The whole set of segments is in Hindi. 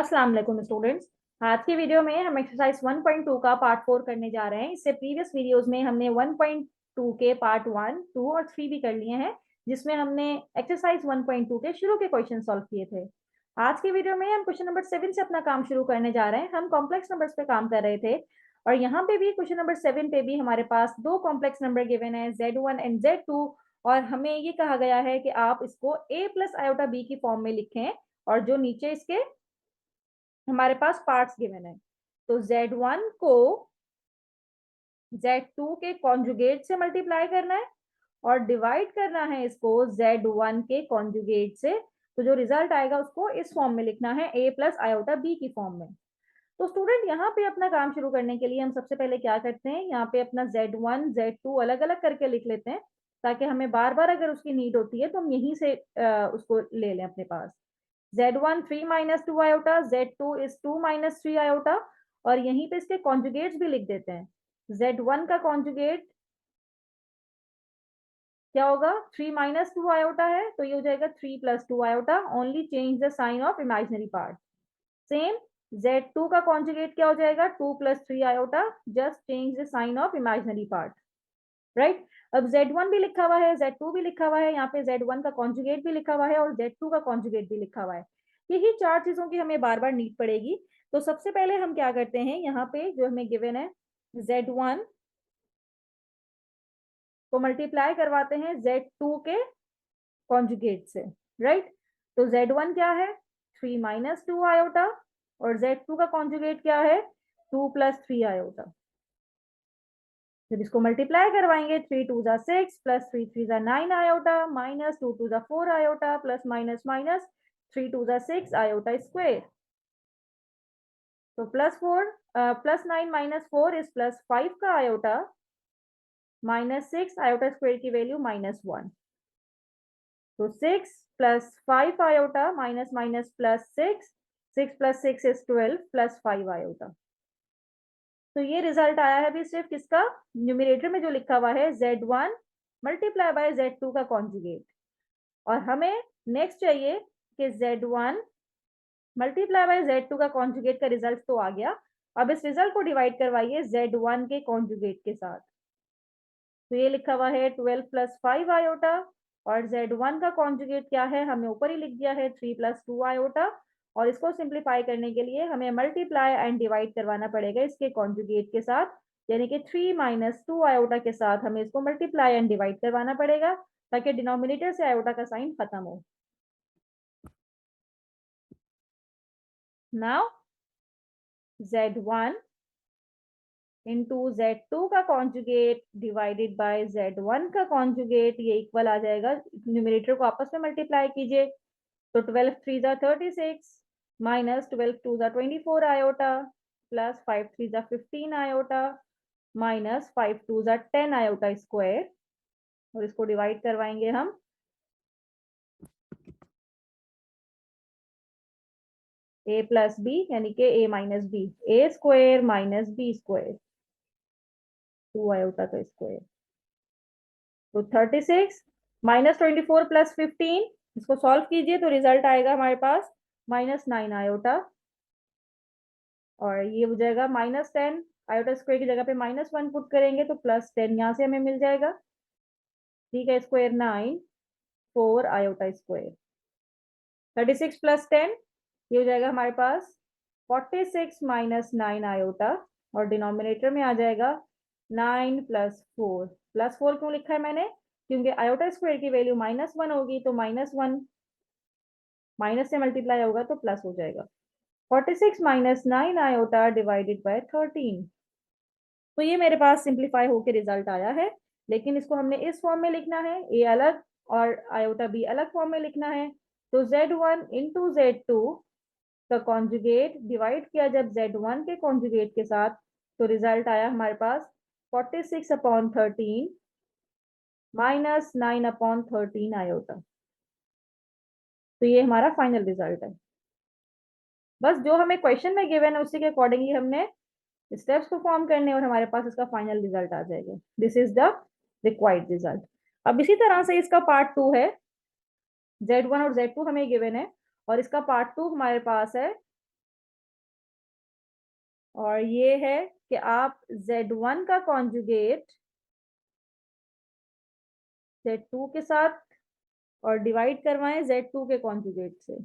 अस्सलाम वालेकुम स्टूडेंट्स। आज की वीडियो में हम एक्सरसाइज 1.2 का पार्ट 4 करने जा रहे हैं। इससे प्रीवियस वीडियोस में हमने 1.2 के पार्ट 1, 2 और 3 भी कर लिए हैं, जिसमें हमने एक्सरसाइज 1.2 के शुरू के क्वेश्चन सॉल्व किए थे। आज की वीडियो में हम क्वेश्चन नंबर 7 से अपना काम शुरू करने जा रहे हैं। हम कॉम्प्लेक्स नंबर्स पे काम कर रहे थे और यहाँ पे भी क्वेश्चन नंबर 7 पे भी हमारे पास दो कॉम्प्लेक्स नंबर गिवन है, Z1 एंड Z2, और हमें ये कहा गया है कि आप इसको a प्लस आयोटा b की फॉर्म में लिखें और जो नीचे इसके हमारे पास पार्ट्स गिवन है। तो Z1 को Z2 के कॉन्जुगेट से मल्टीप्लाई करना है और डिवाइड करना है इसको Z1 के कॉन्जुगेट से। तो जो रिजल्ट आएगा उसको इस फॉर्म में लिखना है, a प्लस आयोटा b की फॉर्म में। तो स्टूडेंट यहाँ पे अपना काम शुरू करने के लिए हम सबसे पहले क्या करते हैं, यहाँ पे अपना Z1 Z2 अलग अलग करके लिख लेते हैं, ताकि हमें बार बार अगर उसकी नीड होती है तो हम यहीं से उसको ले लें अपने पास। Z1 3 minus 2 iota, Z2 is 2 minus 3 iota, और यहीं पे इसके कॉन्जुगेट्स भी लिख देते हैं। Z1 का कॉन्जुगेट क्या होगा, 3 माइनस 2 आयोटा है, तो ये हो जाएगा 3 plus 2 iota. Only change the sign of imaginary part. Same Z2 का कॉन्जुगेट क्या हो जाएगा, 2 plus 3 iota, just change the sign of imaginary part, right. अब Z1 भी लिखा हुआ है, Z2 भी लिखा हुआ है, यहाँ पे Z1 का कॉन्जुगेट भी लिखा हुआ है और Z2 का कॉन्जुगेट भी लिखा हुआ है। यही चार चीजों की हमें बार बार नीड पड़ेगी। तो सबसे पहले हम क्या करते हैं, यहाँ पे जो हमें गिवन है Z1 को मल्टीप्लाई करवाते हैं Z2 के कॉन्जुगेट से, राइट। तो Z1 क्या है, 3 माइनस 2 आयोटा, और Z2 का कॉन्जुगेट क्या है, 2 प्लस 3 आयोटा। जब इसको मल्टीप्लाई करवाएंगे, 3 2 जा 6 प्लस 3 3 जा 9 आयोटा, माइनस 2 2 जा 4 आयोटा, प्लस माइनस माइनस 3 2 जा 6 आयोटा स्क्वायर। तो प्लस 9 माइनस 4 इज प्लस 5 का आयोटा, माइनस 6 आयोटा स्क्वायर की वैल्यू -1। तो 6 plus 5 iota, minus minus plus 6, 6 plus 6 is 12 plus 5 iota. तो ये रिजल्ट आया है भी सिर्फ किसका, न्यूमरेटर में जो लिखा हुआ है Z1 मल्टीप्लाई बाय Z2 का कॉन्जुगेट। और हमें नेक्स्ट चाहिए कि Z1 मल्टीप्लाई बाय Z2 का कॉन्जुगेट का रिजल्ट तो आ गया। अब इस रिजल्ट को डिवाइड करवाइए Z1 के कॉन्जुगेट के साथ। तो ये लिखा हुआ है 12 प्लस 5 आयोटा, और Z1 का कॉन्जुगेट क्या है, हमें ऊपर ही लिख दिया है 3 प्लस 2 आयोटा। और इसको सिंप्लीफाई करने के लिए हमें मल्टीप्लाई एंड डिवाइड करवाना पड़ेगा इसके कॉन्जुगेट के साथ, यानी कि 3 माइनस 2 आयोटा के साथ हमें इसको मल्टीप्लाई एंड डिवाइड करवाना पड़ेगा, ताकि डिनोमिनेटर से आयोटा का साइन खत्म हो। नाउ Z1 इंटू Z2 का कॉन्जुगेट डिवाइडेड बाय Z1 का कॉन्जुगेट, ये इक्वल आ जाएगा, न्यूमरेटर को आपस में मल्टीप्लाई कीजिए। तो 12 3 जा 36, माइनस 12 2 जा 24 आयोटा, प्लस 5 3 जा 15 आयोटा, माइनस 5 2 जा 10 आयोटा स्क्वायर। और इसको डिवाइड करवाएंगे हम, a प्लस बी यानी कि a minus b, a square minus B square, 2 iota का स्क्वायर। तो 36 माइनस 24 प्लस 15, इसको सॉल्व कीजिए तो रिजल्ट आएगा हमारे पास -9 आयोटा, और ये हो जाएगा -10। आयोटा स्क्वायर की जगह पे -1 पुट करेंगे तो +10 यहाँ से हमें मिल जाएगा। ठीक है, स्क्वायर 9 4 आयोटा स्क्वायर, 36 प्लस 10, ये हो जाएगा हमारे पास 46 माइनस 9 आयोटा, और डिनोमिनेटर में आ जाएगा 9 प्लस 4। प्लस 4 क्यों लिखा है मैंने, क्योंकि आयोटा स्क्वायर की वैल्यू -1 होगी, तो -1 माइनस से मल्टीप्लाई होगा तो प्लस हो जाएगा। 46 माइनस 9 आयोटा डिवाइडेड बाय 13। तो ये मेरे पास सिंप्लीफाई होकर रिजल्ट आया है, लेकिन इसको हमने इस फॉर्म में लिखना है, ए अलग और आयोटा बी अलग फॉर्म में लिखना है। तो Z1 इंटू Z2 का कॉन्जुगेट डिवाइड किया जब Z1 के कॉन्जुगेट के साथ, तो रिजल्ट आया हमारे पास 46/13 माइनस 9/13 आयोटा। तो ये हमारा फाइनल रिजल्ट है। बस जो हमें क्वेश्चन में गिवन है उसी के अकॉर्डिंगली हमने स्टेप्स को फॉर्म करने, और हमारे पास इसका फाइनल रिजल्ट आ जाएगा। This is the required result. अब इसी तरह से इसका पार्ट 2 है, Z1 और Z2 हमें गिवन है, और इसका पार्ट 2 हमारे पास है और ये है कि आप Z1 का कॉन्जुगेट Z2 के साथ और डिवाइड करवाएं Z2 के कॉन्जुगेट से,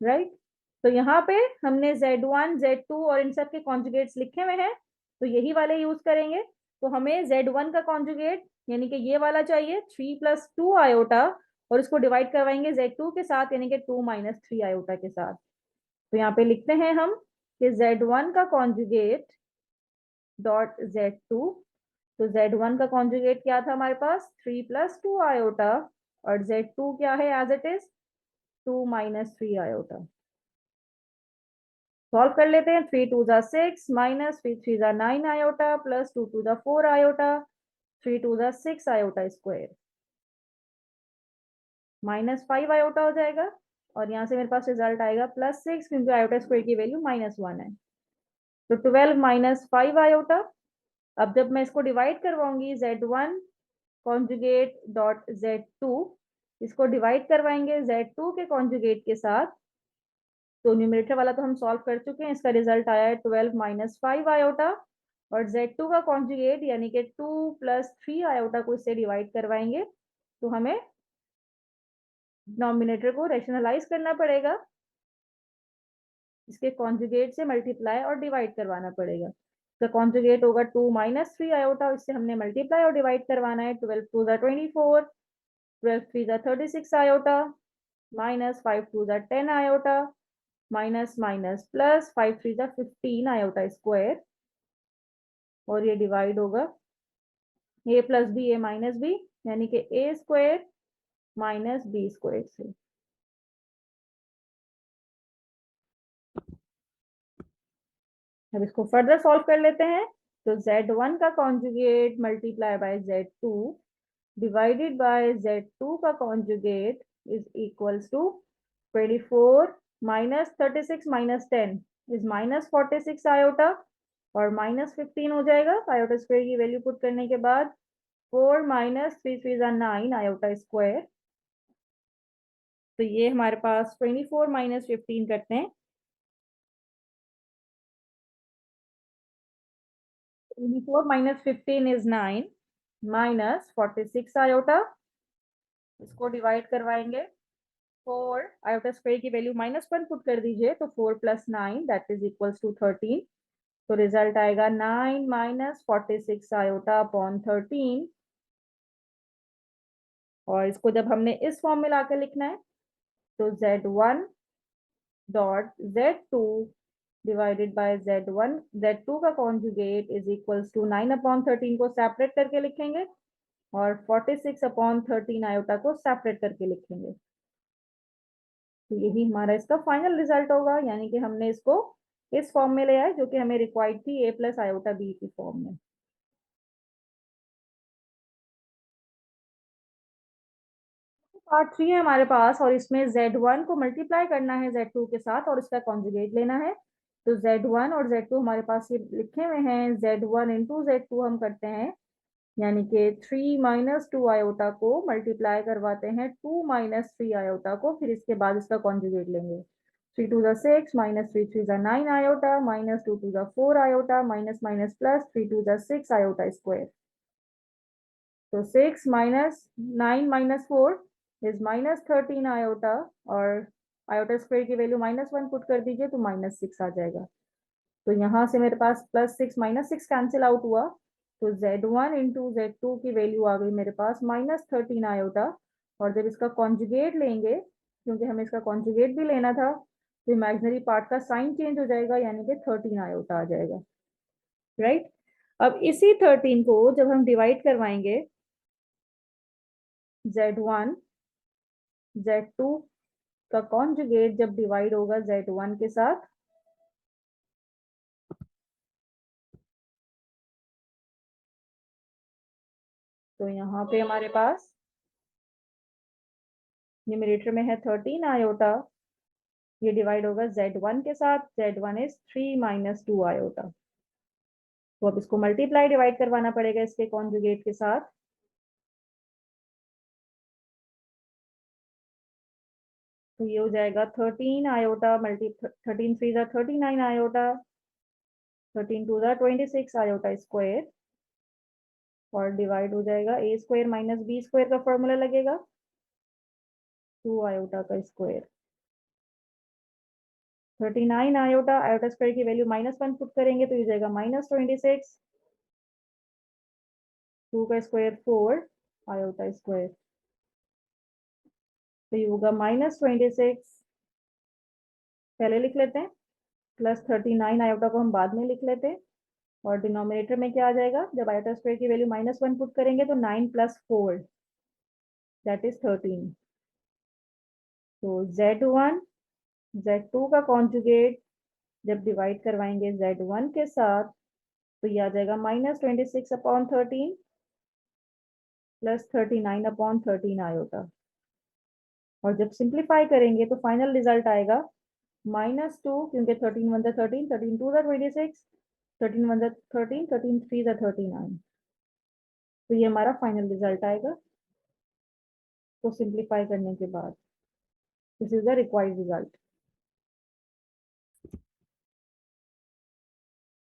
राइट। तो यहाँ पे हमने Z1 Z2 और इन सब के कॉन्जुगेट्स लिखे हुए हैं, तो यही वाले यूज करेंगे। तो हमें Z1 का कॉन्जुगेट यानी कि ये वाला चाहिए 3 + 2 आयोटा, और इसको डिवाइड करवाएंगे Z2 के साथ यानी कि 2 - 3 आयोटा के साथ। तो यहाँ पे लिखते हैं हम कि Z1 का कॉन्जुगेट डॉट Z2। तो Z1 का कॉन्जुगेट क्या था हमारे पास 3 + 2 आयोटा, और Z2 क्या है as it is 2 - 3 iota. Solve कर लेते हैं। 3 2 ज़ा 6 माइनस 3 3 ज़ा 9 आयोटा प्लस 2 2 ज़ा 4 आयोटा, 3 2 ज़ा 6 आयोटा स्क्वायर -5 आयोटा हो जाएगा। और यहाँ से मेरे पास रिजल्ट आएगा +6, क्योंकि आयोटा स्क्वायर की वैल्यू -1 है। तो 12 - 5 आयोटा। अब जब मैं इसको divide करवाऊंगी Z1 conjugate dot Z2, इसको डिवाइड करवाएंगे Z2 के कॉन्जुगेट के साथ। तो न्यूमरेटर वाला तो हम सॉल्व कर चुके हैं, इसका रिजल्ट आया है 12 - 5 आयोटा। और Z2 का कॉन्जुगेट यानी कि 2 + 3 आयोटा को इससे डिवाइड करवाएंगे, तो हमें डिनोमिनेटर को रैशनलाइज करना पड़ेगा, इसके कॉन्जुगेट से मल्टीप्लाई और डिवाइड करवाना पड़ेगा। इसका कॉन्जुगेट होगा 2 - 3 आयोटा, इससे हमने मल्टीप्लाई और डिवाइड करवाना है। 12 2 ज़ा 24, 12 3 ज़ा 36 आयोटा, -5 2 ज़ा 10 आयोटा, माइनस माइनस प्लस 5 3 ज़ा 15 आयोटा स्क्वायर, और ये डिवाइड होगा a + b a - b यानी कि a स्क्वायर -b स्क्वायर से। अब इसको फर्दर सॉल्व कर लेते हैं। तो Z1 का conjugate multiply by Z2 divided by Z2 का कॉन्जुगेट इज इक्वल्स टू 24 - 36 - 10 इज -46 आयोटा, और -15 हो जाएगा आयोटा स्क्वायर की वैल्यू पुट करने के बाद। 4 - 3 3 ज़ा 9 आयोटा स्क्वायर। तो ये हमारे पास 24 - 15 करते हैं। 24 - 15 इज 9 -46 आयोटा, इसको डिवाइड करवाएंगे। 4 आयोटा स्क्वायर की वैल्यू -1 पुट कर दीजिए, तो 4 + 9 दैट इज इक्वल्स टू 13। तो रिजल्ट आएगा 9 - 46 आयोटा अपॉन 13। और इसको जब हमने इस फॉर्म में लाकर लिखना है, तो Z1 dot Z2 divided bye Z1 Z2 का कॉन्जुगेट इज इक्वल्स टू 9/13 को सेपरेट करके लिखेंगे, और 46/13 आयोटा को सेपरेट करके लिखेंगे। तो यही हमारा इसका फाइनल रिजल्ट होगा, यानी कि हमने इसको इस फॉर्म में ले आए जो कि हमें रिक्वायर्ड थी a + आयोटा b की फॉर्म में। पार्ट 3 है हमारे पास, और इसमें Z1 को मल्टीप्लाई करना है Z2 के साथ और इसका कॉन्जुगेट लेना है। तो Z1 और Z2 हमारे पास ये लिखे हुए हैं। Z1 × Z2 हम करते हैं, यानी कि 3 - 2 आयोटा को मल्टीप्लाई करवाते हैं 2 - 3 आयोटा को, फिर इसके बाद इसका कॉन्जुगेट लेंगे। 3 2 ज़ा 6 -3 3 ज़ा 9 आयोटा, -2 2 ज़ा 4 आयोटा, माइनस माइनस प्लस 3 2 ज़ा 6 आयोटा स्क्वायर। तो 6 - 9 - 4 इज -13 आयोटा, और आयोटा स्क्वायर की वैल्यू -1 पुट कर दीजिए, तो -6 आ जाएगा। तो यहाँ से मेरे पास +6 -6 कैंसिल आउट हुआ, तो Z1 × Z2 की वैल्यू आ गई मेरे पास -13 आयोटा। और जब इसका कॉन्जुगेट लेंगे, क्योंकि हमें इसका कॉन्जुगेट भी लेना था, तो इमेजिनरी पार्ट का साइन चेंज हो जाएगा, यानी कि 13 आयोटा आ जाएगा, राइट। अब इसी 13 को जब हम डिवाइड करवाएंगे Z1 Z2 का कॉन्जुगेट जब डिवाइड होगा Z1 के साथ, तो यहाँ पे हमारे पास न्यूमरेटर में है 13 आयोटा, ये डिवाइड होगा Z1 के साथ। Z1 is 3 - 2 iota. तो अब इसको मल्टीप्लाई डिवाइड करवाना पड़ेगा इसके कॉन्जुगेट के साथ। तो ये हो जाएगा 13 आयोटा मल्टी 13 थ्री ज़ा 39 आयोटा, 13 टू ज़ा 26 आयोटा स्क्वायर, और डिवाइड हो जाएगा ए स्क्वायर माइनस बी स्क्वायर का फॉर्मूला लगेगा 2 आयोटा का स्क्वायर। 39 आयोटा, आयोटा स्क्वायर की वैल्यू -1 पुट करेंगे तो ये जाएगा -26, 2 का स्क्वायर 4 आयोटा स्क्वायर, तो ये होगा -26, पहले लिख लेते हैं, प्लस 39 आयोटा को हम बाद में लिख लेते हैं, और डिनोमिनेटर में क्या आ जाएगा, जब आयोटा स्क्वायर की वैल्यू -1 पुट करेंगे तो 9 + 4 दैट इज 13। तो Z1 Z2 का कॉन्जुगेट जब डिवाइड करवाएंगे Z1 के साथ तो ये आ जाएगा -26/13 प्लस 39/13 आयोटा, और जब सिंप्लीफाई करेंगे तो फाइनल रिजल्ट आएगा -2, क्योंकि 13 1 13, 13 2 26, 13 1 13, 13 3 39, तो ये हमारा फाइनल रिजल्ट आएगा तो सिंप्लीफाई करने के बाद। This is the required result.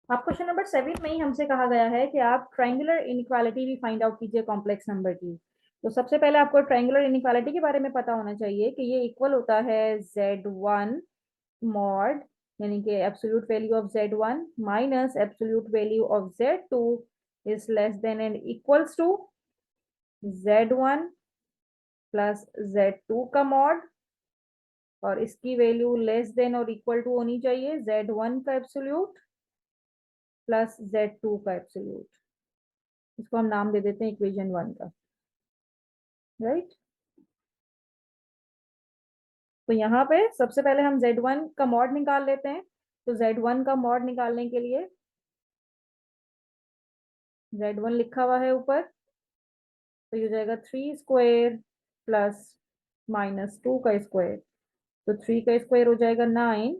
आप क्वेश्चन नंबर 7 में ही हमसे कहा गया है कि आप ट्रायंगुलर इनइक्वालिटी भी फाइंड आउट कीजिए कॉम्प्लेक्स नंबर की। तो सबसे पहले आपको ट्रायंगुलर इनइक्वालिटी के बारे में पता होना चाहिए कि ये इक्वल होता है Z1 मॉड, यानी कि absolute value of Z1 minus absolute value of Z2 is less than and equals to Z1 plus Z2 का मॉड, और इसकी वैल्यू लेस देन और इक्वल टू होनी चाहिए Z1 का एब्सोल्यूट प्लस Z2 का एब्सोल्यूट। इसको हम नाम दे देते हैं इक्वेशन 1 का, राइट। तो यहाँ पे सबसे पहले हम Z1 का मॉड निकाल लेते हैं। तो Z1 का मॉड निकालने के लिए Z1 लिखा हुआ है ऊपर, तो ये हो जाएगा 3 स्क्वायर प्लस -2 का स्क्वायर, तो 3 का स्क्वायर हो जाएगा 9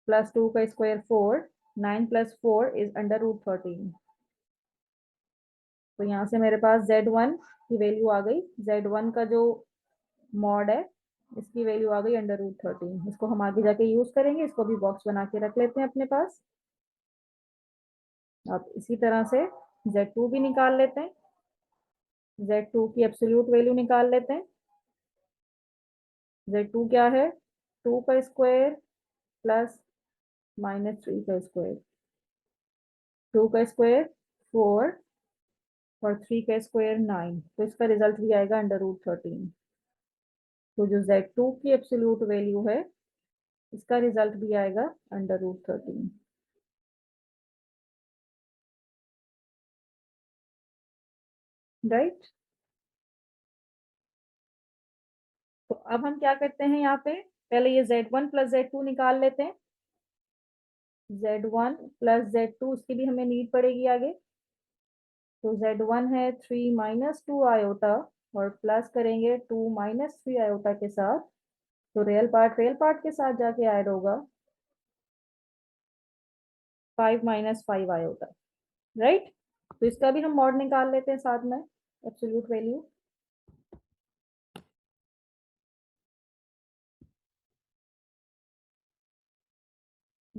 प्लस 2 का स्क्वायर 4, 9 + 4 इज √13। तो यहाँ से मेरे पास Z1 की वैल्यू आ गई, Z1 का जो मॉड है इसकी वैल्यू आ गई √13। इसको हम आगे जाके यूज करेंगे, इसको भी बॉक्स बना के रख लेते हैं अपने पास। अब इसी तरह से Z2 भी निकाल लेते हैं, Z2 की एब्सोल्यूट वैल्यू निकाल लेते हैं। Z2 क्या है, 2 का स्क्वायर प्लस -3 का स्क्वायर, 2 का स्क्वायर 4 और 3 का स्क्वायर 9, तो इसका रिजल्ट भी आएगा √13। तो जो Z2 की एब्सोल्यूट वैल्यू है इसका रिजल्ट भी आएगा √13, राइट। तो अब हम क्या करते हैं, यहाँ पे पहले ये Z1 + Z2 निकाल लेते हैं। Z1 + Z2 उसकी भी हमें नीड पड़ेगी आगे। तो Z1 है 3 - 2 आयोटा, और प्लस करेंगे 2 - 3 आयोटा के साथ, तो रियल पार्ट के साथ जाके ऐड होगा 5 - 5 आयोटा, राइट। तो इसका भी हम मॉड निकाल लेते हैं साथ में, एब्सोल्यूट वैल्यू।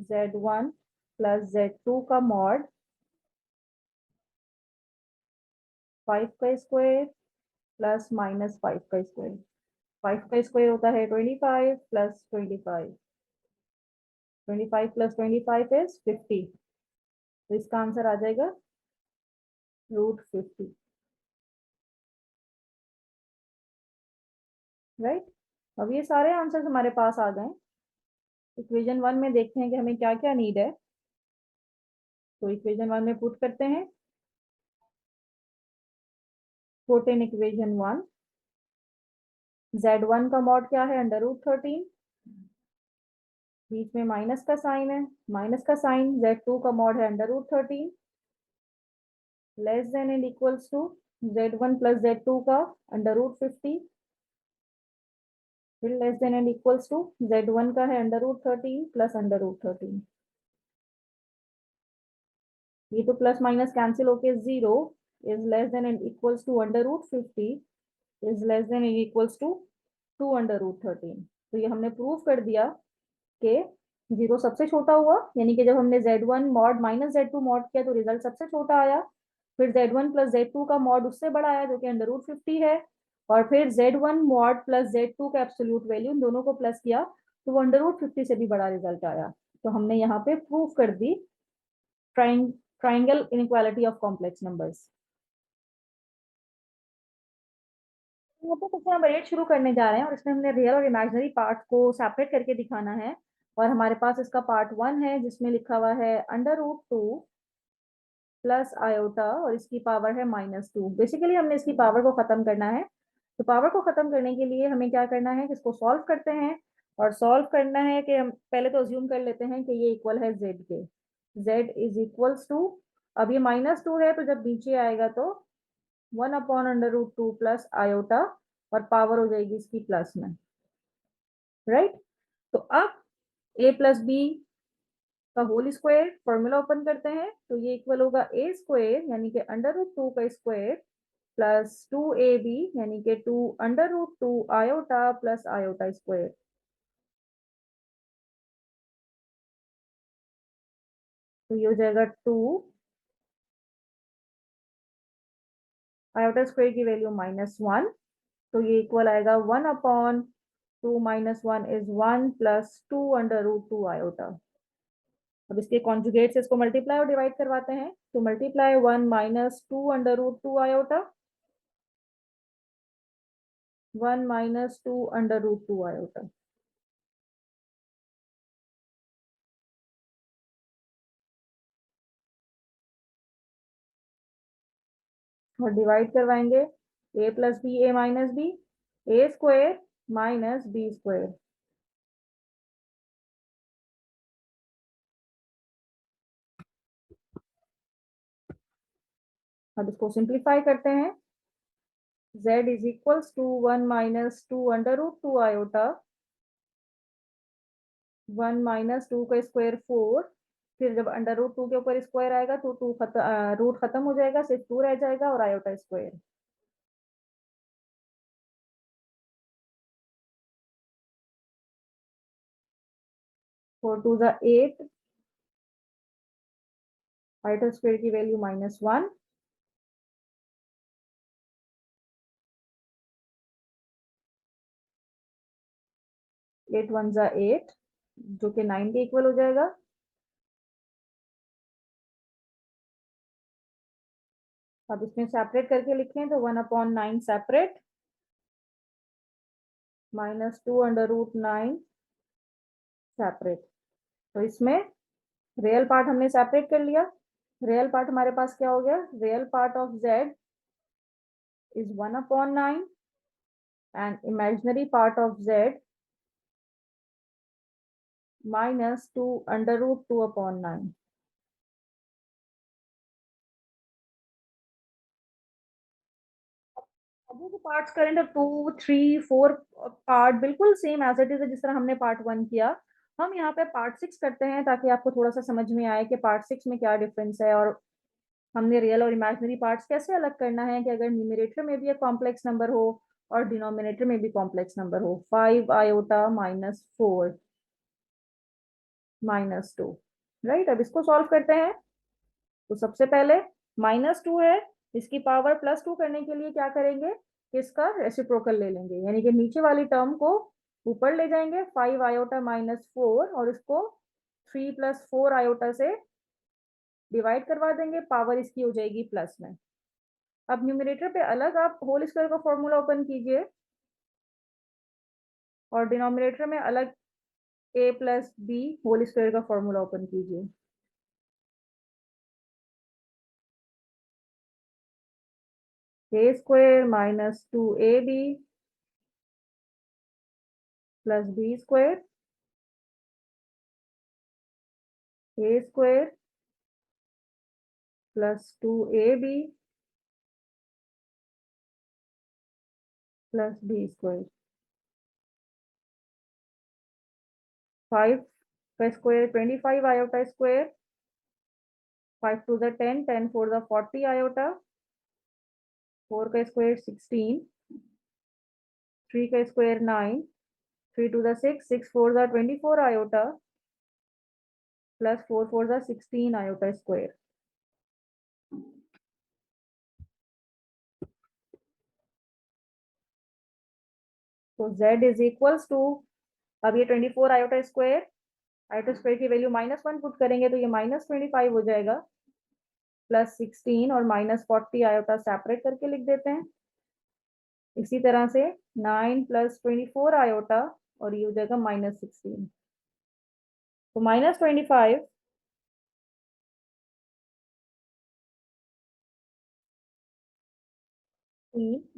Z1 + Z2 का मॉड 5 का स्क्वायर प्लस -5 का स्क्वायर, 5 का स्क्वायर होता है 25 + 25, 25 + 25 इज 50, तो इसका आंसर आ जाएगा √50, राइट। अब ये सारे आंसर्स हमारे पास आ गए। इक्वेशन 1 में देखते हैं कि हमें क्या क्या नीड है। तो इक्वेशन 1 में पुट करते हैं, पुट इन इक्वेशन 1, Z1 का मॉड क्या है, √13, बीच में माइनस का साइन है, माइनस का साइन Z2 का मॉड है √13, less than and equals to Z1 + Z2 का √50, फिर less than and equals to Z1 का है √13 प्लस √13, ये तो प्लस माइनस कैंसिल होके 0 is less than and equals to √50 is less than and equals to 2√13। तो ये हमने प्रूव कर दिया कि 0 सबसे छोटा हुआ, यानी कि जब हमने Z1 mod minus Z2 mod किया तो रिजल्ट सबसे छोटा आया। फिर Z1 प्लस Z2 का मॉड उससे बड़ा आया जो कि √50 है। और फिर Z1 मॉड प्लस Z2 का एब्सोल्यूट वैल्यू, इन दोनों को प्लस किया तो वो √50 से भी बड़ा रिजल्ट आया। तो हमने यहाँ पे प्रूव कर दी triangle inequality of complex numbers. यहाँ पे कुछ नंबर 8 शुरू करने जा रहे हैं और इसमें हमने रियल और इमेजिनरी पार्ट को सेपरेट करके दिखाना है। और हमारे पास इसका पार्ट 1 है जिसमें लिखा हुआ है √2 प्लस आयोटा और इसकी पावर है -2। बेसिकली हमने इसकी पावर को खत्म करना है। तो पावर को खत्म करने के लिए हमें क्या करना है कि इसको सॉल्व करते हैं। और सॉल्व करना है कि हम पहले तो अज्यूम कर लेते हैं कि ये इक्वल है z के। z इज इक्वल्स टू, अब ये -2 है तो जब नीचे आएगा तो 1/√2 प्लस आयोटा और पावर हो जाएगी इसकी प्लस में, राइट। तो अब a प्लस बी का होल स्क्वायर फॉर्मूला ओपन करते हैं तो ये इक्वल होगा a स्क्वायर यानी कि √2 का स्क्वायर प्लस 2ab यानी कि 2 √2 आयोटा प्लस आयोटा स्क्वायर। तो ये हो जाएगा 2 आयोटा स्क्वायर की वैल्यू -1। तो ये इक्वल आएगा 1/2 -1 इज 1 प्लस 2 आयोटा। अब इसके कॉन्जुगेट से इसको मल्टीप्लाई और डिवाइड करवाते हैं तो मल्टीप्लाई 1 -2 आयोटा, 1 -2 आयोटा। और डिवाइड करवाएंगे a plus b a minus b, a square minus B square. अब इसको सिंप्लीफाई करते हैं। z is equals to 1 -2 iota, 1 -2 का स्क्वायर 4। फिर जब √2 के ऊपर स्क्वायर आएगा तो रूट खत्म हो जाएगा, सिर्फ 2 रह जाएगा और आयोटा स्क्वायर। 4 2 8, आयोटा स्क्वायर की वैल्यू -1। 8 1 8 जो कि 9 के इक्वल हो जाएगा। अब इसमें सेपरेट करके लिखें तो 1/9 सेपरेट -2 √9 सेपरेट। तो इसमें रियल पार्ट हमने सेपरेट कर लिया। रियल पार्ट हमारे पास क्या हो गया, real part of z is 1/9 and imaginary part of z -2 √2/9। अभी जो पार्ट्स करेंट 2 3 4 पार्ट बिल्कुल सेम एज इट इज है जिस तरह हमने पार्ट 1 किया। हम यहाँ पे पार्ट 6 करते हैं ताकि आपको थोड़ा सा समझ में आए कि पार्ट 6 में क्या डिफरेंस है और हमने रियल और इमेजिनरी पार्ट्स कैसे अलग करना है कि अगर न्यूमरेटर में भी एक कॉम्प्लेक्स नंबर हो और डिनोमिनेटर में भी कॉम्प्लेक्स नंबर हो। 5 आयोटा -4 -2, राइट। अब इसको सॉल्व करते हैं तो सबसे पहले -2 है, इसकी पावर +2 करने के लिए क्या करेंगे, इसका रेसिप्रोकल ले लेंगे यानी कि नीचे वाली टर्म को ऊपर ले जाएंगे 5 आयोटा -4 और इसको 3 + 4 आयोटा से डिवाइड करवा देंगे, पावर इसकी हो जाएगी प्लस में। अब न्यूमरेटर पे अलग आप होल स्क्वायर का फॉर्मूला ओपन कीजिए और डिनोमिनेटर में अलग a plus b whole square का फॉर्मूला ओपन कीजिए। a square -2ab plus b square, a square plus 2ab plus b square. 5 का स्क्वायर 25 आयोटा स्क्वायर, 5 2 10, 10 4 40 आयोटा, 4 का स्क्वायर 16, 3 का square 9, 3 two the 6, 6 4 the 24 iota plus 4 4 the 16 iota square. तो z इज इक्वल्स टू, अब ये 24 आयोटा स्क्वायर की वैल्यू -1 पुट करेंगे तो ये -25 हो जाएगा, प्लस 16 और -40 आयोटा सेपरेट करके लिख देते हैं। इसी तरह से 9 प्लस 24 आयोटा और ये हो जाएगा -16। तो -25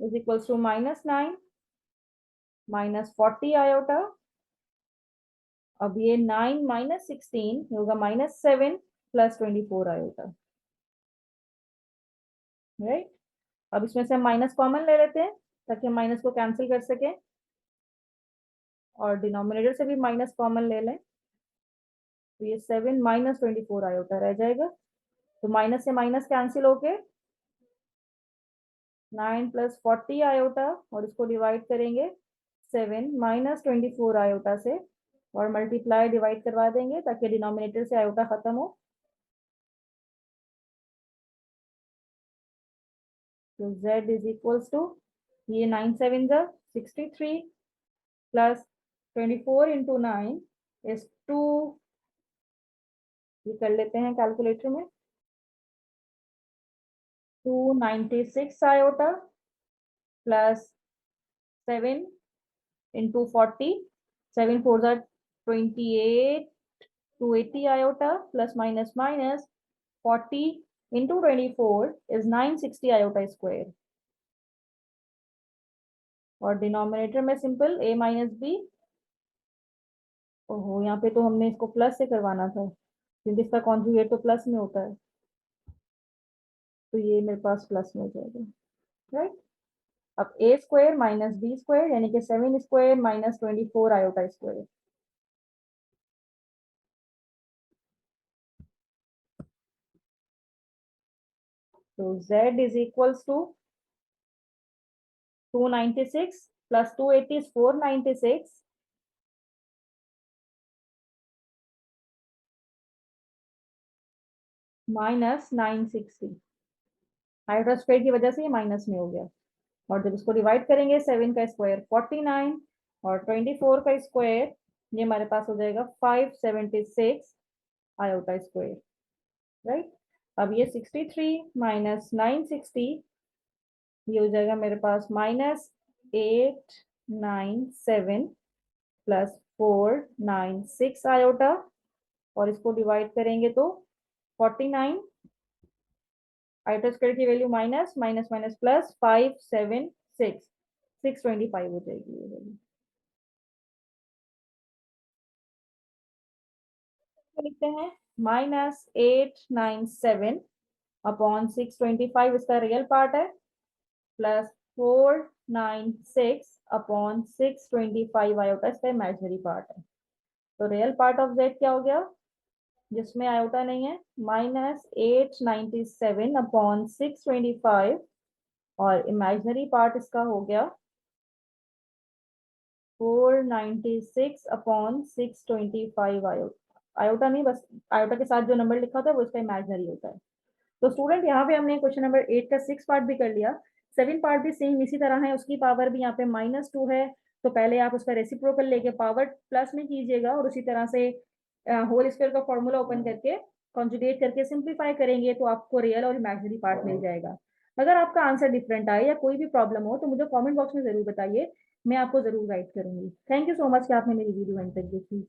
इज इक्वल्स टू -9 -40 आयोटा। अब ये 9 -16 होगा -7 प्लस 24 आयोटा, राइट। अब इसमें से हम माइनस कॉमन ले लेते हैं ताकि हम माइनस को कैंसिल कर सकें, और डिनोमिनेटर से भी माइनस कॉमन ले लें, तो ये 7 -24 आयोटा रह जाएगा। तो माइनस से माइनस कैंसिल होके 9 प्लस 40 आयोटा, और इसको डिवाइड करेंगे 7 -24 आयोटा से, और मल्टीप्लाई डिवाइड करवा देंगे ताकि डिनोमिनेटर से आयोटा खत्म हो। तो z इज इक्वल्स टू, ये 9 7 जा 63 प्लस 24 इंटू 9 इज 2, ये कर लेते हैं कैलकुलेटर में, 296 आयोटा प्लस 7 इंटू 40, 7 4 जा 28, 280 iota plus minus minus 40 into 24 is 960 iota square, और डिनोमिनेटर में सिंपल a माइनस बी। ओहो, यहाँ पे तो हमने इसको प्लस से करवाना था क्योंकि इसका कॉन्जुगेट तो प्लस में होता है, तो ये मेरे पास प्लस में हो जाएगा, राइट। अब a square minus B square यानी कि 7 स्क्वायर माइनस 24 आयोटा स्क्वायर। तो z is equals to 296 plus 280 is 496 minus 960, iota square की वजह से ये माइनस में हो गया, और जब इसको डिवाइड करेंगे 7 का स्क्वायर 49 और 24 का स्क्वायर, ये हमारे पास हो जाएगा 576 आयोटा स्क्वायर, राइट। अब ये 63 माइनस 960, ये हो जाएगा मेरे पास -897 प्लस 496 आयोटा, और इसको डिवाइड करेंगे तो 49, आयोटा स्क्वायर की value minus minus minus plus 576, 625 हो जाएगी ये वैल्यू। लिखते हैं -897 अपॉन 625 इसका रियल पार्ट है, प्लस 496 अपॉन 625 आयोटा इसका इमेजिनरी पार्ट है। तो रियल पार्ट ऑफ z क्या हो गया, जिसमें आयोटा नहीं है, -897 अपॉन 625, और इमेजिनरी पार्ट इसका हो गया 496 अपॉन 625 आयोटा। आयोटा नहीं, बस आयोटा के साथ जो नंबर लिखा होता है वो इसका इमेजिनरी होता है। तो स्टूडेंट यहाँ पे हमने क्वेश्चन नंबर 8 का 6 पार्ट भी कर लिया, 7 पार्ट भी सेम इसी तरह है, उसकी पावर भी यहाँ पे -2 है, तो पहले आप उसका रेसिप्रोकल लेके पावर प्लस में कीजिएगा, और उसी तरह से होल स्क्वायर का फॉर्मूला ओपन करके कॉन्जुगेट करके सिंप्लीफाई करेंगे तो आपको रियल और इमेजिनरी पार्ट मिल जाएगा। अगर आपका आंसर डिफरेंट आए या कोई भी प्रॉब्लम हो तो मुझे कॉमेंट बॉक्स में जरूर बताइए, मैं आपको जरूर गाइड करूंगी। थैंक यू सो मच कि आपने मेरी वीडियो एंड तक देखी।